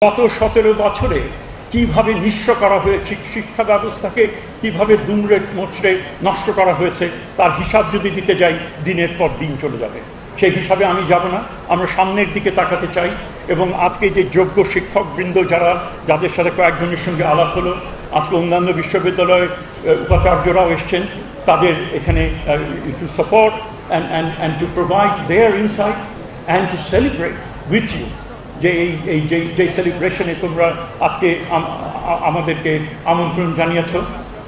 গত 17 বছরে কিভাবে নিঃস্ব করা হয়েছে শিক্ষা ব্যবস্থাকে, কিভাবে দুমড়ে মুচড়ে নষ্ট করা হয়েছে, তার হিসাব যদি দিতে যাই দিনের পর দিন চলে যাবে। সেই হিসাবে আমি যাব না, আমরা সামনের দিকে তাকাতে চাই। এবং আজকে যে যোগ্য শিক্ষকবৃন্দ যাদের সাথে কয়েকজনের সঙ্গে আলাপ হলো, আজকে অন্যান্য বিশ্ববিদ্যালয়ের উপাচার্যরাও এসছেন, তাদের এখানে to support and to provide their insight and to celebrate with you, যে যে সেলিব্রেশনে তোমরা আজকে আমাদেরকে আমন্ত্রণ জানিয়েছ।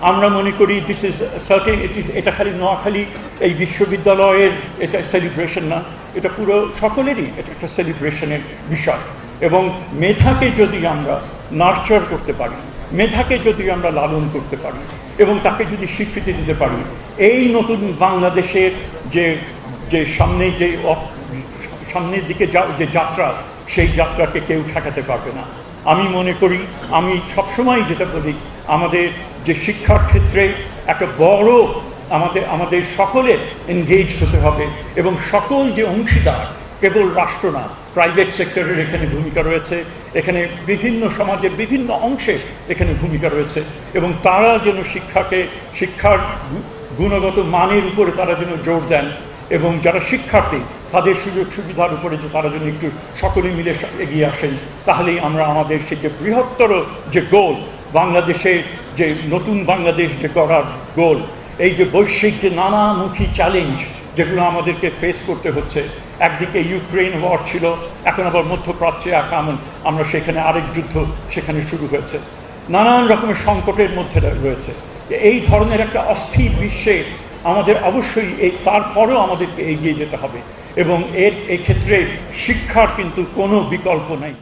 আমরা মনে করি দিস ইজ সার্টেন, এটা খালি নোয়াখালী এই বিশ্ববিদ্যালয়ের এটা সেলিব্রেশন না, এটা পুরো সকলেরই এটা একটা সেলিব্রেশনের বিষয়। এবং মেধাকে যদি আমরা নার্চার করতে পারি, মেধাকে যদি আমরা লালন করতে পারি এবং তাকে যদি স্বীকৃতি দিতে পারি, এই নতুন বাংলাদেশের যে সামনের দিকে যে যাত্রা, সেই যাত্রাকে কেউ ঠেকাতে পারবে না। আমি মনে করি, আমি সবসময় যেটা বলি, আমাদের যে শিক্ষার ক্ষেত্রে একটা বড় আমাদের সকলের এনগেজ হতে হবে এবং সকল যে অংশীদার, কেবল রাষ্ট্র না, প্রাইভেট সেক্টরের এখানে ভূমিকা রয়েছে, এখানে বিভিন্ন সমাজের বিভিন্ন অংশে এখানে ভূমিকা রয়েছে এবং তারা যেন শিক্ষার গুণগত মানের উপরে তারা যেন জোর দেন এবং যারা শিক্ষার্থী তাদের সুযোগ সুবিধার উপরে যে তারা যেন একটু সকলে মিলে এগিয়ে আসেন, তাহলেই আমরা আমাদের সেই যে বৃহত্তর যে গোল, বাংলাদেশের যে নতুন বাংলাদেশ যে গড়ার গোল, এই যে বৈশ্বিক যে নানামুখী চ্যালেঞ্জ যেগুলো আমাদেরকে ফেস করতে হচ্ছে, একদিকে ইউক্রেন ওয়ার ছিল, এখন আবার মধ্যপ্রাচ্যে আমরা সেখানে আরেক যুদ্ধ সেখানে শুরু হয়েছে, নানান রকমের সংকটের মধ্যে রয়েছে। এই ধরনের একটা অস্থির বিশ্বে আমাদের অবশ্যই তারপরেও আমাদেরকে এগিয়ে যেতে হবে এবং এই ক্ষেত্রে শিক্ষার কিন্তু কোনো বিকল্প নেই।